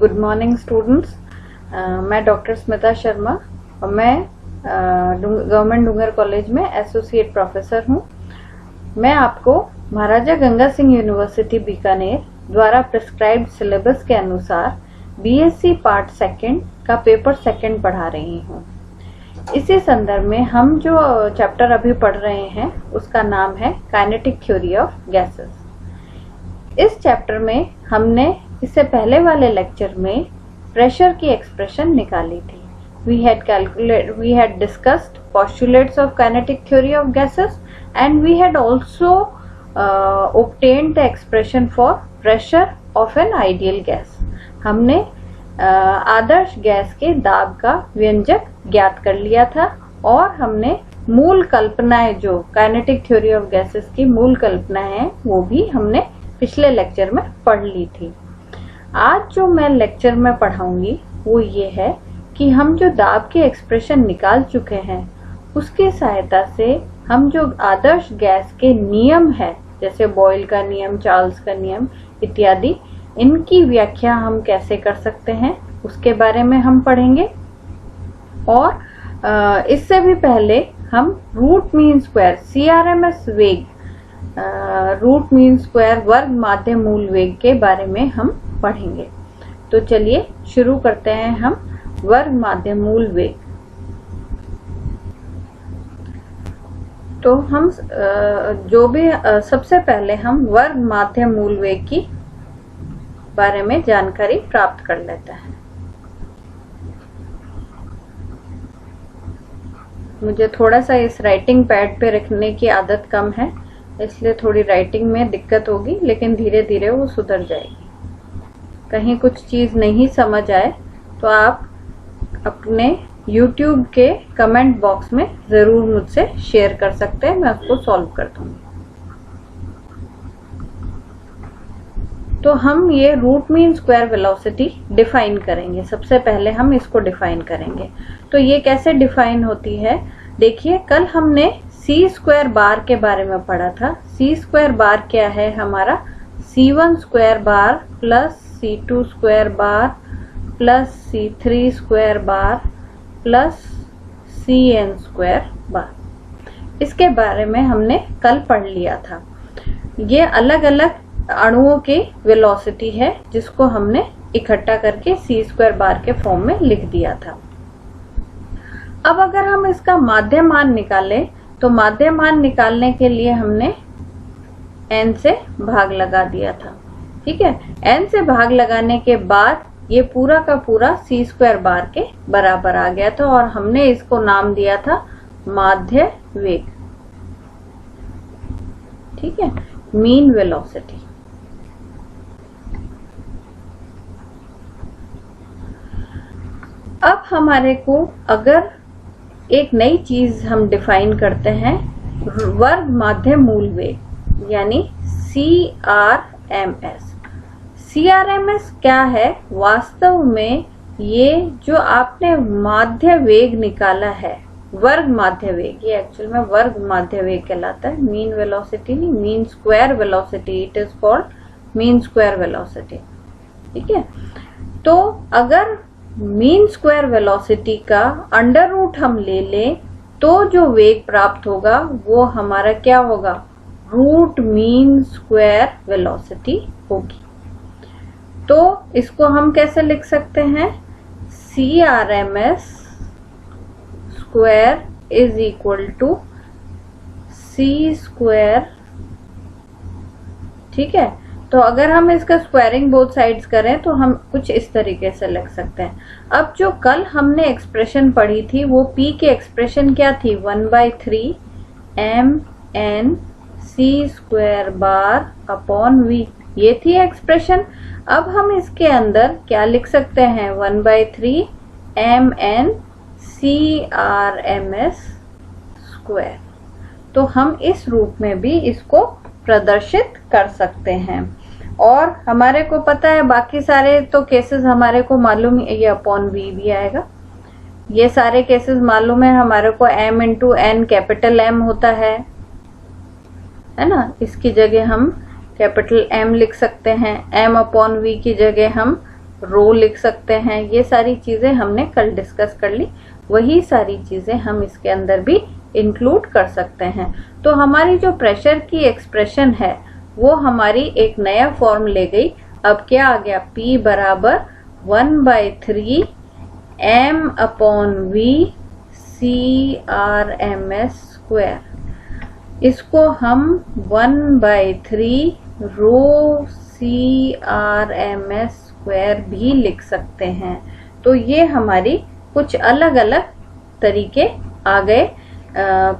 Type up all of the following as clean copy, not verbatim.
Good morning students. मैं doctor Smita Sharma और मैं गवर्नमेंट डूंगर कॉलेज में एसोसिएट प्रोफेसर हूँ। मैं आपको महाराजा गंगा सिंह यूनिवर्सिटी बीकानेर द्वारा प्रिस्क्राइब्ड सिलेबस के अनुसार बीएससी पार्ट सेकंड का पेपर सेकंड पढ़ा रही हूँ। इसी संदर्भ में हम जो चैप्टर अभी पढ़ रहे हैं उसका नाम है काइनेटिक थ्योरी ऑफ गैसेस। इस चैप्टर में हमने इससे पहले वाले लेक्चर में प्रेशर की एक्सप्रेशन निकाली थी। We had discussed postulates of kinetic theory of gases and we had also obtained the expression for pressure of an ideal gas. हमने आदर्श गैस के दाब का व्यंजक ज्ञात कर लिया था और हमने मूल कल्पनाएं जो काइनेटिक थ्योरी ऑफ गैसेस की मूल कल्पनाएं हैं वो भी हमने पिछले लेक्चर में पढ़ ली थी। आज जो मैं लेक्चर में पढ़ाऊंगी वो ये है कि हम जो दाब के एक्सप्रेशन निकाल चुके हैं उसकी सहायता से हम जो आदर्श गैस के नियम है जैसे बॉयल का नियम, चार्ल्स का नियम इत्यादि, इनकी व्याख्या हम कैसे कर सकते हैं उसके बारे में हम पढ़ेंगे। और इससे भी पहले हम रूट मीन स्क्वायर CRMS वेग, रूट मीन स्क्वायर वर्ग माध्य मूल वेग के बारे में हम पढ़ेंगे। तो चलिए शुरू करते हैं हम वर्ग माध्य मूल वेग। तो हम जो भी सबसे पहले हम वर्ग माध्य मूल वेग की बारे में जानकारी प्राप्त कर लेते हैं। मुझे थोड़ा सा इस राइटिंग पैड पे रखने की आदत कम है, इसलिए थोड़ी राइटिंग में दिक्कत होगी, लेकिन धीरे धीरे वो सुधर जाएगी। कहीं कुछ चीज नहीं समझ आए तो आप अपने YouTube के कमेंट बॉक्स में जरूर मुझसे शेयर कर सकते हैं, मैं उसको सॉल्व कर दूंगी। तो हम ये root mean square velocity define करेंगे। सबसे पहले हम इसको डिफाइन करेंगे। तो ये कैसे डिफाइन होती है, देखिए कल हमने सी स्क्वायर बार के बारे में पढ़ा था। सी स्क्वायर बार क्या है हमारा, C1 square bar plus C2 square bar plus C3 square bar plus Cn square bar. इसके बारे में हमने कल पढ़ लिया था। ये अलग अलग अणुओं की वेलोसिटी है जिसको हमने इकट्ठा करके C स्क्वायर बार के फॉर्म में लिख दिया था। अब अगर हम इसका माध्य मान निकालें तो माध्य मान निकालने के लिए हमने n से भाग लगा दिया था। ठीक है, n से भाग लगाने के बाद ये पूरा का पूरा C स्क्वायर बार के बराबर आ गया था और हमने इसको नाम दिया था माध्य वेग। ठीक है, मीन वेलोसिटी। अब हमारे को अगर एक नई चीज हम डिफाइन करते हैं, वर्ग माध्य मूल वेग यानी CRMS। CRMS क्या है, वास्तव में ये जो आपने माध्य वेग निकाला है, वर्ग माध्य वेग, ये एक्चुअल में वर्ग माध्य वेग कहलाता है, मीन वेलोसिटी नहीं, mean square velocity, it is called mean square velocity. ठीक है, तो अगर मीन स्क्वायर वेलोसिटी का अंडर रूट हम ले लें तो जो वेग प्राप्त होगा वो हमारा क्या होगा, रूट मीन स्क्वायर वेलोसिटी होगी। तो इसको हम कैसे लिख सकते हैं, CRMS square is equal to C square. ठीक है, तो अगर हम इसका स्क्वायरिंग बोथ साइड्स करें तो हम कुछ इस तरीके से लिख सकते हैं। अब जो कल हमने एक्सप्रेशन पढ़ी थी वो P की एक्सप्रेशन क्या थी, 1/3 mn C square bar upon V, ये थी एक्सप्रेशन। अब हम इसके अंदर क्या लिख सकते हैं, 1/3 mn CRMS स्क्वायर। तो हम इस रूप में भी इसको प्रदर्शित कर सकते हैं। और हमारे को पता है बाकी सारे तो केसेस हमारे को मालूम, ये अपॉन V भी आएगा, ये सारे केसेस मालूम है हमारे को। m into n capital M होता है ना, इसकी जगह हम कैपिटल M लिख सकते हैं। m अपॉन V की जगह हम रो लिख सकते हैं। ये सारी चीजें हमने कल डिस्कस कर ली, वही सारी चीजें हम इसके अंदर भी इंक्लूड कर सकते हैं। तो हमारी जो प्रेशर की एक्सप्रेशन है वो हमारी एक नया फॉर्म ले गई। अब क्या आ गया, P बराबर 1/3 m/v CRMS स्क्वायर। इसको हम 1/3 रो CRMS स्क्वायर भी लिख सकते हैं। तो ये हमारी कुछ अलग अलग तरीके आ गए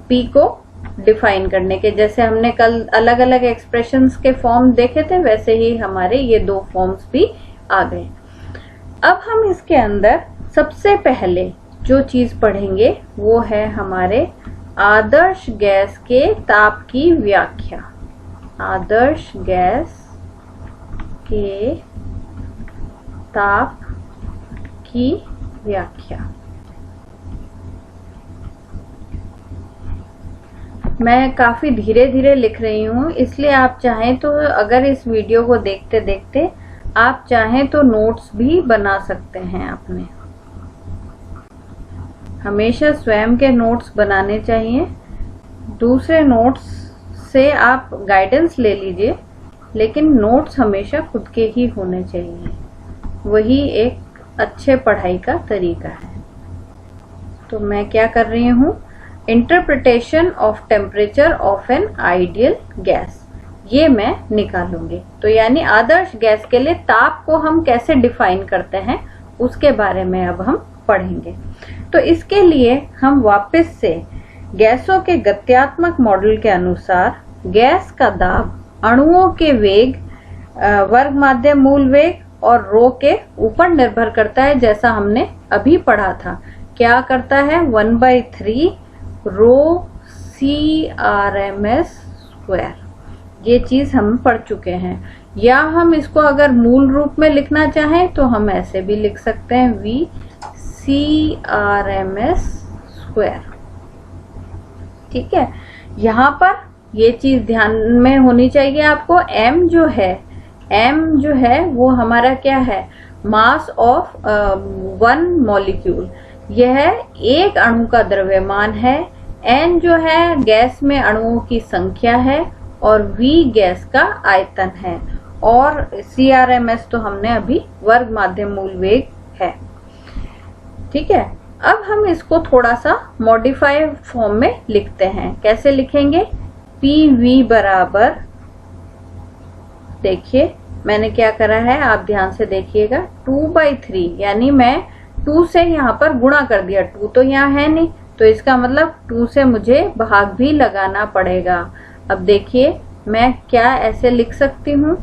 P को डिफाइन करने के। जैसे हमने कल अलग अलग एक्सप्रेशंस के फॉर्म देखे थे, वैसे ही हमारे ये दो फॉर्म्स भी आ गए। अब हम इसके अंदर सबसे पहले जो चीज पढ़ेंगे वो है हमारे आदर्श गैस के ताप की व्याख्या। आदर्श गैस के ताप की व्याख्या। मैं काफी धीरे धीरे लिख रही हूँ, इसलिए आप चाहें तो अगर इस वीडियो को देखते देखते आप चाहें तो नोट्स भी बना सकते हैं अपने। हमेशा स्वयं के नोट्स बनाने चाहिए। दूसरे नोट्स से आप गाइडेंस ले लीजिए, लेकिन नोट्स हमेशा खुद के ही होने चाहिए। वही एक अच्छे पढ़ाई का तरीका है। तो मैं क्या कर रही हूँ, interpretation of temperature of an ideal gas, ये मैं निकालूंगी। तो यानी आदर्श गैस के लिए ताप को हम कैसे डिफाइन करते हैं उसके बारे में अब हम पढ़ेंगे। तो इसके लिए हम वापस से गैसों के गत्यात्मक मॉडल के अनुसार गैस का दाब अणुओं के वेग, वर्ग माध्य मूल वेग और रो के ऊपर निर्भर करता है, जैसा हमने अभी पढ़ा था। क्या करता है, 1/3 रो CRMS स्क्वायर। ये चीज हम पढ़ चुके हैं। या हम इसको अगर मूल रूप में लिखना चाहें तो हम ऐसे भी लिख सकते हैं, V CRMS स्क्वायर। ठीक है, यहाँ पर ये चीज ध्यान में होनी चाहिए आपको। M जो है वो हमारा क्या है, मास ऑफ 1 मॉलिक्यूल। यह एक अणु का द्रव्यमान है। N जो है गैस में अणुओं की संख्या है और V गैस का आयतन है। और CRMS तो हमने अभी वर्ग माध्य मूल वेग है। ठीक है, अब हम इसको थोड़ा सा मॉडिफाइड फॉर्म में लिखते हैं। कैसे लिखेंगे, PV बराबर, देखिए मैंने क्या करा है, आप ध्यान से देखिएगा, 2/3, यानी मैं 2 से यहाँ पर गुणा कर दिया। 2 तो यहाँ है नहीं, तो इसका मतलब 2 से मुझे भाग भी लगाना पड़ेगा। अब देखिए मैं क्या ऐसे लिख सकती हूँ,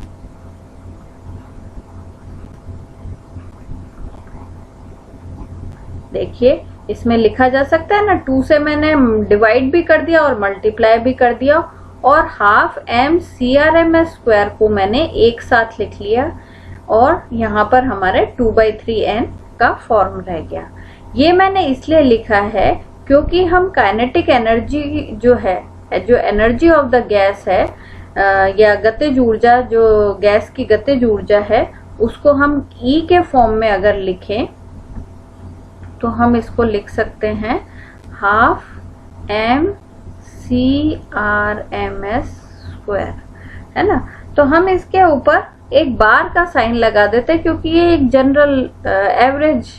देखिए इसमें लिखा जा सकता है ना, 2 से मैंने डिवाइड भी कर दिया और मल्टीप्लाई भी कर दिया, और हाफ m CRMS स्क्वायर को मैंने एक साथ लिख लिया, और यहाँ पर हमारे 2/3n का फॉर्म रह गया। ये मैंने इसलिए लिखा है क्योंकि हम काइनेटिक एनर्जी जो है, जो एनर्जी ऑफ द गैस है, या गतिज ऊर्जा, जो गैस की गतिज ऊर्जा है, उसको हम E के फॉर्म में अगर लिखें तो हम इसको लिख सकते हैं हाफ m CRMS स्क्वायर, है ना। तो हम इसके ऊपर एक बार का साइन लगा देते हैं, क्योंकि ये एक जनरल एवरेज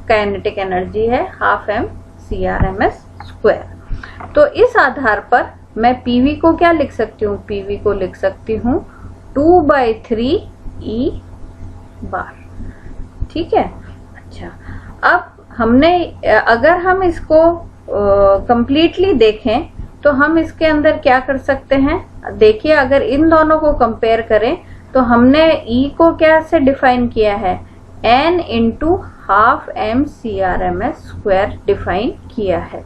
काइनेटिक एनर्जी है, हाफ m CRMS स्क्वायर। तो इस आधार पर मैं PV को क्या लिख सकती हूँ, PV को लिख सकती हूँ 2/3 E बार। ठीक है, अच्छा, अब हमने, अगर हम इसको कंप्लीटली देखें तो हम इसके अंदर क्या कर सकते हैं, देखिए अगर इन दोनों को कंपेयर करें तो हमने E को कैसे डिफाइन किया है, N × half m CRMS square define किया है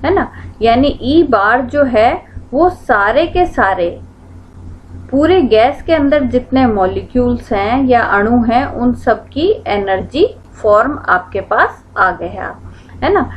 ना। यानी E बार जो है वो सारे के सारे पूरे गैस के अंदर जितने मॉलिक्यूल्स हैं या अणु हैं उन सब की एनर्जी फॉर्म आपके पास आ गया है ना।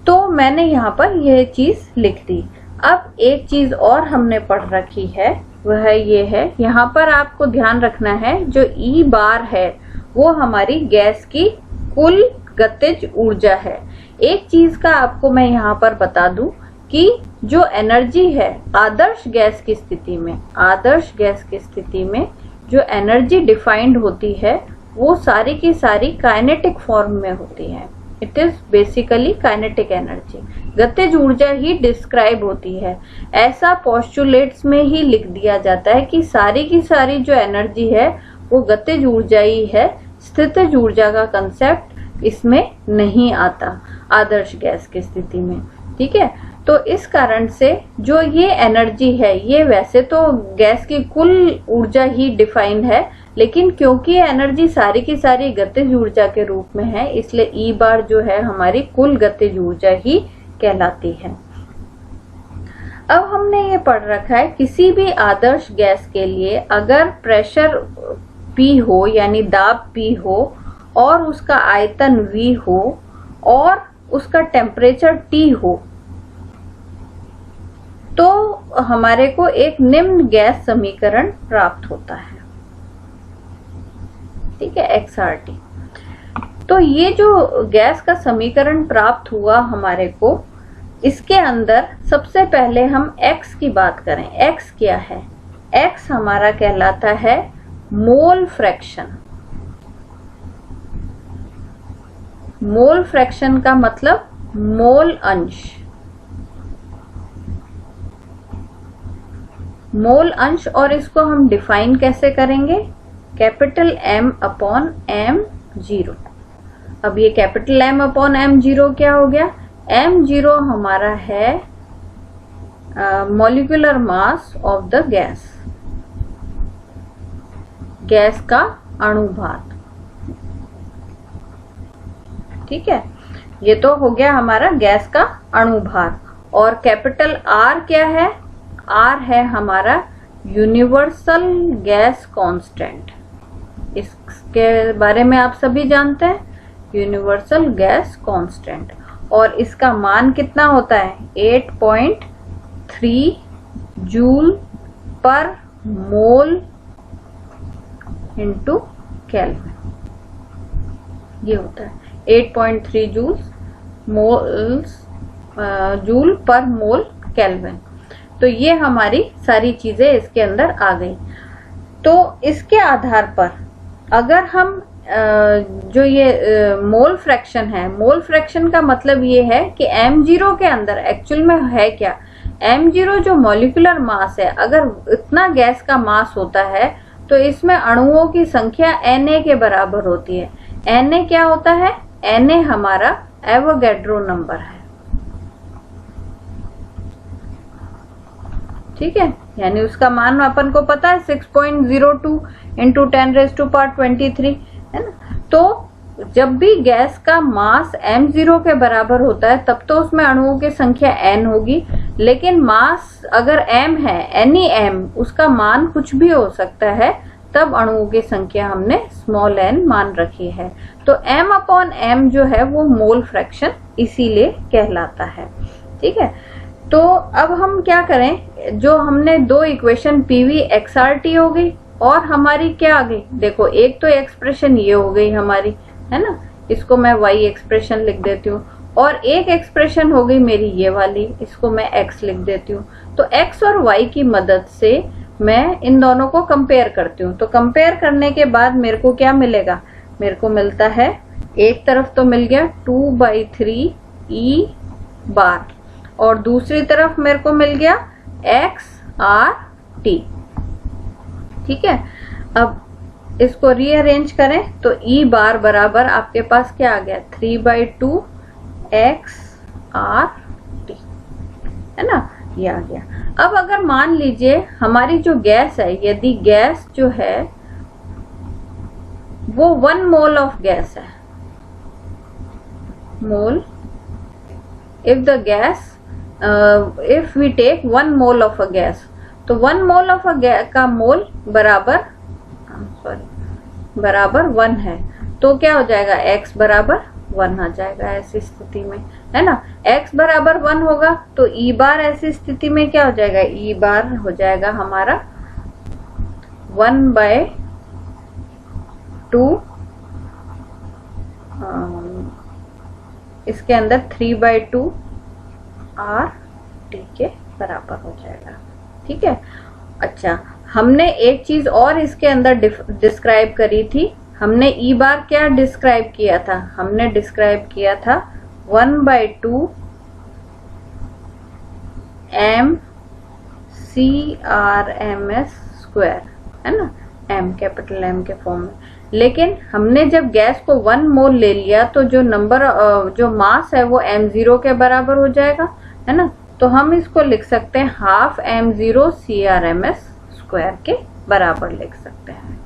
तो मैंने यहाँ पर यह चीज लिख दी। अब एक चीज और हमने पढ़ रखी है, वह ये है, यहाँ पर आपको ध्यान रखना है जो E बार है वो हमारी गैस की कुल गतिज ऊर्जा है। एक चीज का आपको मैं यहाँ पर बता दूं कि जो एनर्जी है आदर्श गैस की स्थिति में, आदर्श गैस की स्थिति में जो एनर्जी डिफाइंड होती है वो सारी की सारी काइनेटिक फॉर्म में होती है। It is basically kinetic energy, गतिज ऊर्जा ही डिस्क्राइब होती है। ऐसा पोस्टुलेट्स में ही लिख दिया जाता है कि सारी की सारी जो एनर्जी है वो गतिज ऊर्जा ही है, स्थितिज ऊर्जा का कंसेप्ट इसमें नहीं आता आदर्श गैस की स्थिति में। ठीक है, तो इस कारण से जो ये एनर्जी है ये वैसे तो गैस की कुल ऊर्जा ही डिफाइंड है, लेकिन क्योंकि ये एनर्जी सारी की सारी गतिज ऊर्जा के रूप में है इसलिए ई बार जो है हमारी कुल गतिज ऊर्जा ही कहलाती है। अब हमने ये पढ़ रखा है किसी भी आदर्श गैस के लिए अगर प्रेशर P हो यानी दाब P हो और उसका आयतन V हो और उसका टेम्परेचर T हो तो हमारे को एक निम्न गैस समीकरण प्राप्त होता है। ठीक है, XRT। तो ये जो गैस का समीकरण प्राप्त हुआ हमारे को, इसके अंदर सबसे पहले हम X की बात करें। X क्या है? X हमारा कहलाता है मोल फ्रैक्शन। मोल फ्रैक्शन का मतलब मोल अंश। मोल अंश, और इसको हम डिफाइन कैसे करेंगे? Capital M upon M0। अब ये कैपिटल M अपॉन M0 क्या हो गया? M0 हमारा है molecular mass of the gas, gas का अणुभार। ठीक है, ये तो हो गया हमारा गैस का अणुभार। और कैपिटल R क्या है? R है हमारा यूनिवर्सल गैस कांस्टेंट। इसके बारे में आप सभी जानते हैं, यूनिवर्सल गैस कांस्टेंट। और इसका मान कितना होता है? 8.3 जूल पर मोल इंटू केल्विन। ये होता है 8.3 जूल पर मोल केल्विन। तो ये हमारी सारी चीजें इसके अंदर आ गई। तो इसके आधार पर अगर हम जो ये मोल फ्रैक्शन है, मोल फ्रैक्शन का मतलब ये है कि M0 के अंदर एक्चुअल में है क्या? M0 जो मॉलिक्यूलर मास है, अगर इतना गैस का मास होता है तो इसमें अणुओं की संख्या Na के बराबर होती है। Na क्या होता है? Na हमारा एवोगैड्रो नंबर है। ठीक है, यानी उसका मान अपन को पता है 6.02 इंटू 10⁻23 है ना। तो जब भी गैस का मास M0 के बराबर होता है तब तो उसमें अणुओं की संख्या N होगी, लेकिन मास अगर M है, any M, उसका मान कुछ भी हो सकता है, तब अणुओं की संख्या हमने स्मॉल n मान रखी है। तो M अपॉन M जो है वो मोल फ्रैक्शन इसीलिए कहलाता है। ठीक है, तो अब हम क्या करें? जो हमने दो इक्वेशन PV XRT हो गई और हमारी क्या आ गई? देखो, एक तो एक्सप्रेशन ये हो गई हमारी, है ना, इसको मैं Y एक्सप्रेशन लिख देती हूँ, और एक एक्सप्रेशन हो गई मेरी ये वाली, इसको मैं X लिख देती हूँ। तो X और Y की मदद से मैं इन दोनों को कंपेयर करती हूँ। तो कंपेयर करने के बाद मेरे को क्या मिलेगा? मेरे को मिलता है, एक तरफ तो मिल गया 2/3 E बार और दूसरी तरफ मेरे को मिल गया XRT। ठीक है, अब इसको रीअरेंज करें तो E बार बराबर आपके पास क्या आ गया? 3/2 XRT, है ना, ये आ गया। अब अगर मान लीजिए हमारी जो गैस है, यदि गैस जो है वो 1 मोल ऑफ गैस है, मोल, if the gas if we take 1 mole of a gas, तो 1 मोल ऑफ का मोल बराबर बराबर 1 है, तो क्या हो जाएगा? x बराबर 1 आ जाएगा ऐसी स्थिति में, है ना। x बराबर 1 होगा तो E बार ऐसी स्थिति में क्या हो जाएगा? E बार हो जाएगा हमारा 1/2 इसके अंदर 3/2 RT के बराबर हो जाएगा। ठीक है। अच्छा, हमने एक चीज और इसके अंदर डिस्क्राइब करी थी। हमने ई बार क्या डिस्क्राइब किया था? हमने डिस्क्राइब किया था 1/2 mCRMS स्क्वायर, है ना, m कैपिटल M के फॉर्म में। लेकिन हमने जब गैस को 1 मोल ले लिया तो जो नंबर जो मास है वो m0 के बराबर हो जाएगा, है ना। तो हम इसको लिख सकते हैं हाफ m0 CRMS स्क्वायर के बराबर लिख सकते हैं।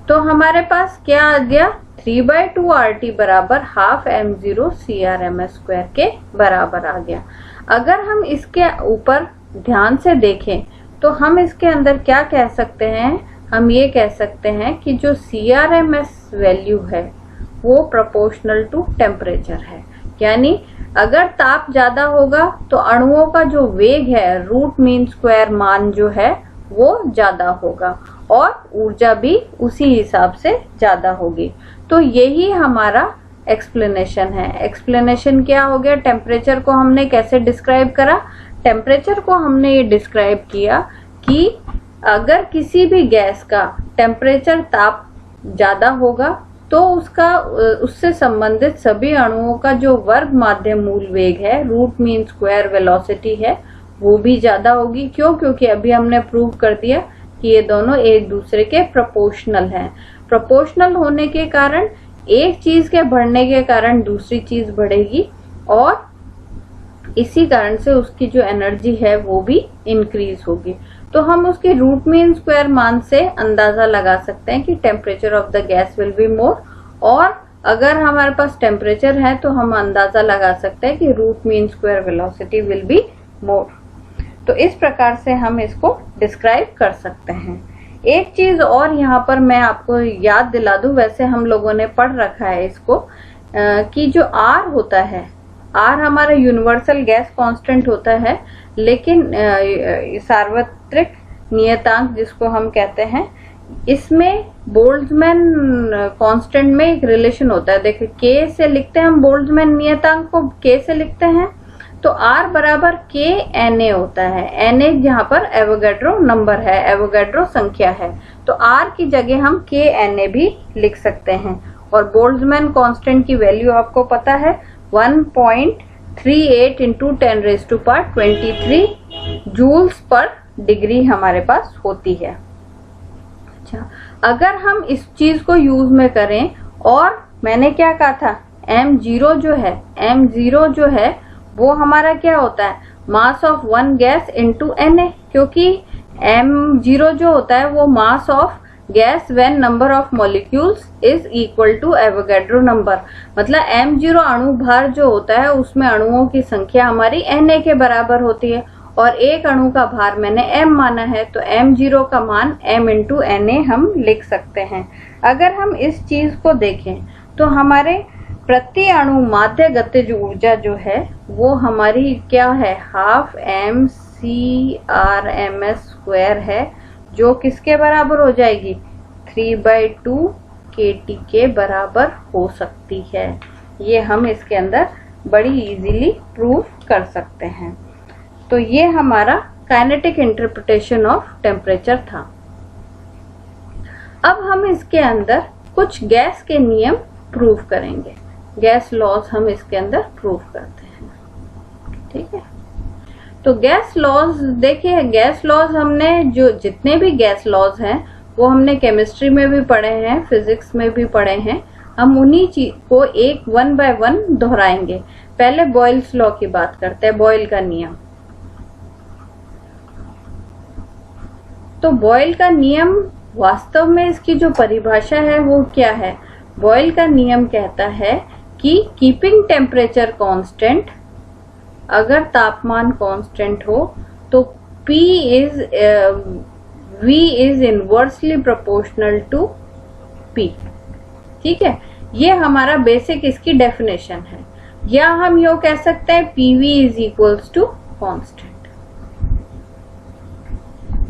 तो हमारे पास क्या आ गया? 3/2 RT बराबर हाफ m0 CRMS स्क्वायर के बराबर आ गया। अगर हम इसके ऊपर ध्यान से देखें तो हम इसके अंदर क्या कह सकते हैं? हम ये कह सकते हैं कि जो CRMS वैल्यू है वो प्रोपोर्शनल टू टेम्परेचर है। यानी अगर ताप ज्यादा होगा तो अणुओं का जो वेग है, रूट मीन स्क्वायर मान जो है वो ज्यादा होगा और ऊर्जा भी उसी हिसाब से ज्यादा होगी। तो यही हमारा एक्सप्लेनेशन है। एक्सप्लेनेशन क्या हो गया? टेम्परेचर को हमने कैसे डिस्क्राइब करा? टेम्परेचर को हमने ये डिस्क्राइब किया कि अगर किसी भी गैस का टेम्परेचर ताप ज्यादा होगा तो उससे संबंधित सभी अणुओं का जो वर्ग माध्य मूल वेग है, रूट मीन स्क्वायर वेलोसिटी है, वो भी ज्यादा होगी। क्यों? क्योंकि अभी हमने प्रूव कर दिया कि ये दोनों एक दूसरे के प्रोपोर्शनल हैं। प्रोपोर्शनल होने के कारण एक चीज के बढ़ने के कारण दूसरी चीज बढ़ेगी और इसी कारण से उसकी जो एनर्जी है वो भी इंक्रीज होगी। तो हम उसके रूट मीन स्क्वायर मान से अंदाजा लगा सकते हैं कि temperature of the gas will be मोर, और अगर हमारे पास टेम्परेचर है तो हम अंदाजा लगा सकते हैं कि root mean square velocity will be more. तो इस प्रकार से हम इसको डिस्क्राइब कर सकते हैं। एक चीज और यहाँ पर मैं आपको याद दिला दूं, वैसे हम लोगों ने पढ़ रखा है इसको, कि जो R होता है, R हमारा यूनिवर्सल गैस कांस्टेंट होता है, लेकिन सार्वत्रिक नियतांक जिसको हम कहते हैं, इसमें बोल्ट्जमैन कांस्टेंट में एक रिलेशन होता है। देखिए K से लिखते हैं हम, बोल्ट्जमैन नियतांक को K से लिखते हैं, तो R बराबर K Na होता है। Na यहाँ पर एवोगैड्रो नंबर है, एवोगैड्रो संख्या है, तो R की जगह हम K Na भी लिख सकते हैं। और बोल्ट्जमैन कांस्टेंट की वैल्यू आपको पता है 1.38 × 10⁻23 जूल्स पर डिग्री हमारे पास होती है। अच्छा, अगर हम इस चीज को यूज में करें, और मैंने क्या कहा था, m0 जो है वो हमारा क्या होता है? Mass of one gas into Na, क्योंकि m0 जो होता है वो mass of gas when number of molecules is equal to Avogadro number. मतलब m0 अणु भार जो होता है उसमें अणुओं की संख्या हमारी Na के बराबर होती है, और एक अणु का भार मैंने m माना है, तो m0 का मान m × Na हम लिख सकते हैं। अगर हम इस चीज को देखें तो हमारे प्रति अणु माध्य गतिज ऊर्जा जो है वो हमारी क्या है? हाफ mCRMS स्क्वायर है, जो किसके बराबर हो जाएगी? 3/2 kT के बराबर हो सकती है। ये हम इसके अंदर बड़ी इजीली प्रूव कर सकते हैं। तो ये हमारा काइनेटिक इंटरप्रिटेशन ऑफ टेम्परेचर था। अब हम इसके अंदर कुछ गैस के नियम प्रूव करेंगे। गैस लॉज हम इसके अंदर प्रूव करते हैं। ठीक है, तो गैस लॉज देखिए, गैस लॉज हमने जो जितने भी गैस लॉज हैं वो हमने केमिस्ट्री में भी पढ़े हैं, फिजिक्स में भी पढ़े हैं। हम उन्हीं चीज को एक 1 by 1 दोहराएंगे। पहले बॉयल्स लॉ की बात करते हैं, बॉयल का नियम। तो बॉयल का नियम वास्तव में इसकी जो परिभाषा है वो क्या है? बॉयल का नियम कहता है कि कीपिंग टेम्परेचर कांस्टेंट, अगर तापमान कांस्टेंट हो तो V is inversely proportional to P। ठीक है, ये हमारा बेसिक इसकी डेफिनेशन है। या हम यो कह सकते हैं PV is equals to constant.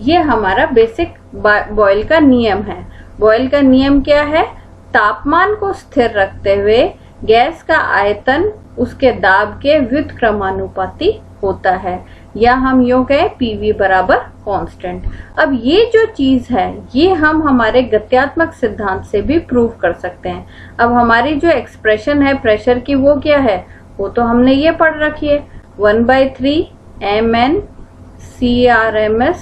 ये हमारा बेसिक बॉयल का नियम है। बॉयल का नियम क्या है? तापमान को स्थिर रखते हुए गैस का आयतन उसके दाब के व्युत्क्रमानुपाती होता है, या हम यूं कहें PV बराबर कांस्टेंट। अब ये जो चीज है ये हम हमारे गत्यात्मक सिद्धांत से भी प्रूव कर सकते हैं। अब हमारी जो एक्सप्रेशन है प्रेशर की वो क्या है, वो तो हमने ये पढ़ रखी है 1/3 mn CRMS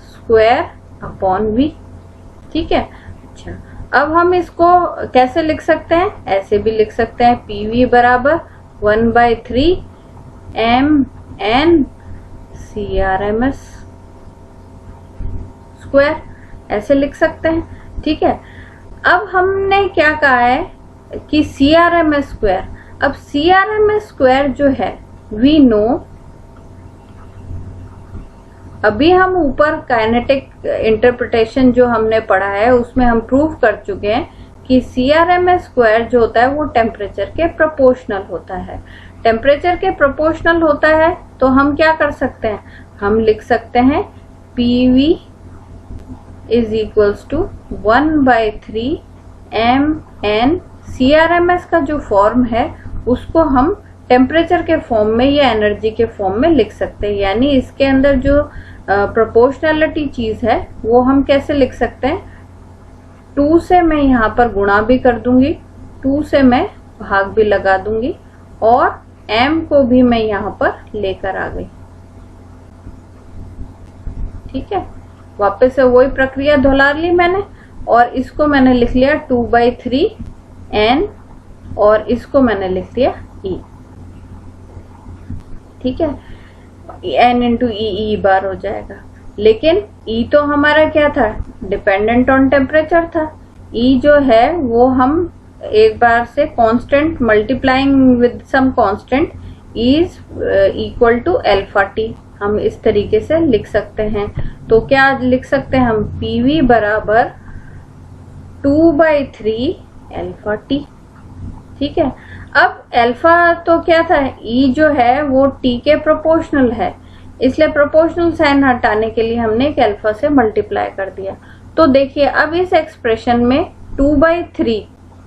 square upon V। ठीक है। अच्छा, अब हम इसको कैसे लिख सकते हैं, ऐसे भी लिख सकते हैं PV बराबर 1/3 mn CRMS स्क्वायर, ऐसे लिख सकते हैं। ठीक है। अब हमने क्या कहा है कि CRMS स्क्वायर, अब CRMS स्क्वायर जो है वी नो, अभी हम ऊपर काइनेटिक इंटरप्रिटेशन जो हमने पढ़ा है उसमें हम प्रूव कर चुके हैं कि CRMS स्क्वायर जो होता है वो टेम्परेचर के प्रोपोर्शनल होता है। टेम्परेचर के प्रोपोर्शनल होता है तो हम क्या कर सकते हैं, हम लिख सकते हैं PV is equals to 1/3 mn। CRMS का जो फॉर्म है उसको हम टेम्परेचर के फॉर्म में या एनर्जी के फॉर्म में लिख सकते हैं, यानी इसके अंदर जो प्रोपोर्शनलिटी चीज है वो हम कैसे लिख सकते हैं, 2 से मैं यहाँ पर गुणा भी कर दूंगी, 2 से मैं भाग भी लगा दूंगी और m को भी मैं यहाँ पर लेकर आ गई। ठीक है, वापस से वही प्रक्रिया दोहरा ली मैंने और इसको मैंने लिख लिया 2/3 n और इसको मैंने लिख लिया E। ठीक है, n इंटू ई बार हो जाएगा, लेकिन E तो हमारा क्या था, डिपेंडेंट ऑन टेम्परेचर था। E जो है वो हम एक बार से constant multiplying with some constant is equal to alpha T, हम इस तरीके से लिख सकते हैं। तो क्या लिख सकते हैं हम, PV बराबर 2/3 अल्फा टी। ठीक है, अब अल्फा तो क्या था, E जो है वो T के प्रोपोर्शनल है, इसलिए प्रोपोर्शनल साइन हटाने के लिए हमने एक अल्फा से मल्टीप्लाई कर दिया। तो देखिए अब इस एक्सप्रेशन में 2/3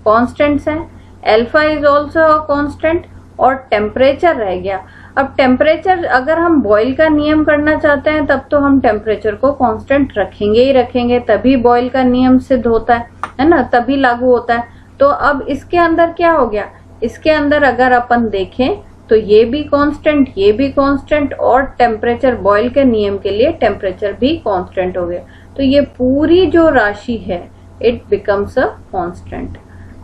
कॉन्स्टेंट्स हैं, अल्फा इज ऑल्सो कांस्टेंट और टेम्परेचर रह गया। अब टेम्परेचर अगर हम बॉयल का नियम करना चाहते हैं तब तो हम टेम्परेचर को कांस्टेंट रखेंगे ही रखेंगे, तभी बॉयल का नियम सिद्ध होता है ना, तभी लागू होता है। तो अब इसके अंदर क्या हो गया, इसके अंदर अगर अपन देखें तो ये भी कांस्टेंट, ये भी कांस्टेंट और टेम्परेचर बॉयल के नियम के लिए टेम्परेचर भी कांस्टेंट हो गया। तो ये पूरी जो राशि है इट बिकम्स अ कांस्टेंट।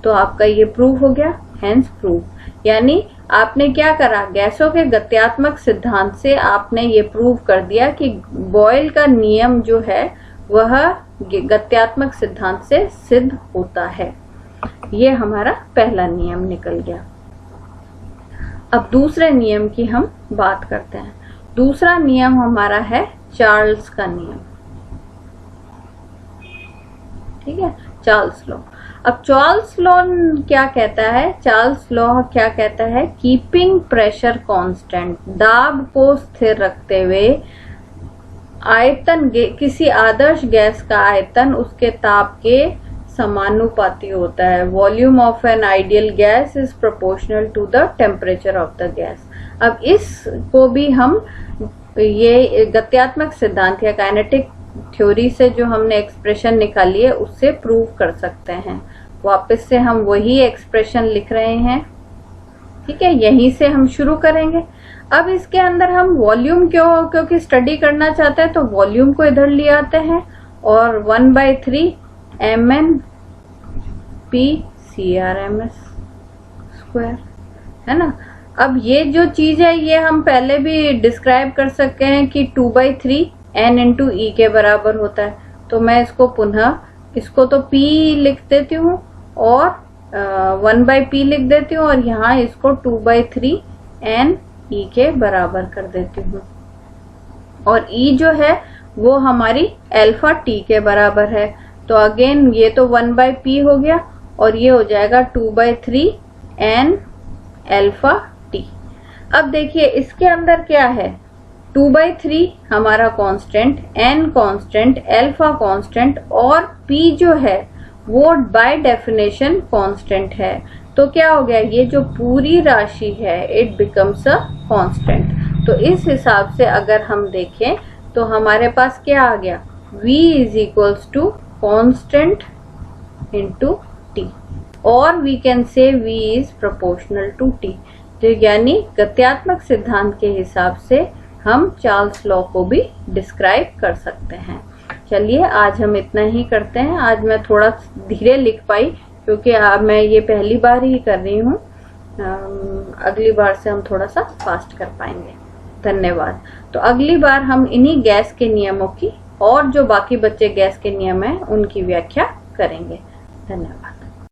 तो आपका ये प्रूव हो गया, हेंस प्रूव। यानी आपने क्या करा, गैसों के गत्यात्मक सिद्धांत से आपने ये प्रूव कर दिया कि बॉयल का नियम जो है वह गत्यात्मक सिद्धांत से सिद्ध होता है। ये हमारा पहला नियम निकल गया। अब दूसरे नियम की हम बात करते हैं। दूसरा नियम हमारा है चार्ल्स का नियम। ठीक है, चार्ल्स लॉ। अब चार्ल्स लॉ क्या कहता है, चार्ल्स लॉ क्या कहता है, कीपिंग प्रेशर कांस्टेंट, दाब को स्थिर रखते हुए आयतन, किसी आदर्श गैस का आयतन उसके ताप के समानुपाती होता है। Volume of an ideal gas is proportional to the temperature of the gas. अब इसको भी हम ये गत्यात्मक सिद्धांत या काइनेटिक थ्योरी से जो हमने एक्सप्रेशन निकाली है उससे प्रूव कर सकते हैं। वापस से हम वही एक्सप्रेशन लिख रहे हैं। ठीक है, यहीं से हम शुरू करेंगे। अब इसके अंदर हम वॉल्यूम क्योंकि स्टडी करना चाहते हैं तो वॉल्यूम को इधर ले आते हैं और 1/3 mn p CRMS स्क्वायर, है ना। अब ये जो चीज है ये हम पहले भी डिस्क्राइब कर सकते हैं कि 2/3 n इंटू ई के बराबर होता है। तो मैं इसको पुनः, इसको तो p लिख देती हूँ और 1/p लिख देती हूँ और यहाँ इसको 2/3 n e के बराबर कर देती हूँ। और e जो है वो हमारी अल्फा t के बराबर है। तो अगेन ये तो 1/p हो गया और ये हो जाएगा 2/3 n अल्फा t। अब देखिए इसके अंदर क्या है, 2/3 हमारा constant, n constant, alpha constant और p जो है वो बाय डेफिनेशन कांस्टेंट है। तो क्या हो गया, ये जो पूरी राशि है इट बिकम्स अ कांस्टेंट। तो इस हिसाब से अगर हम देखें तो हमारे पास क्या आ गया, v is equals to constant into t, और we can say v is proportional to t। तो यानी गत्यात्मक सिद्धांत के हिसाब से हम चार्ल्स लॉ को भी डिस्क्राइब कर सकते हैं। चलिए आज हम इतना ही करते हैं। आज मैं थोड़ा धीरे लिख पाई क्योंकि मैं ये पहली बार ही कर रही हूँ। अगली बार से हम थोड़ा सा फास्ट कर पाएंगे। धन्यवाद। तो अगली बार हम इन्हीं गैस के नियमों की और जो बाकी बचे गैस के नियम हैं उनकी व्याख्या करेंगे। धन्यवाद।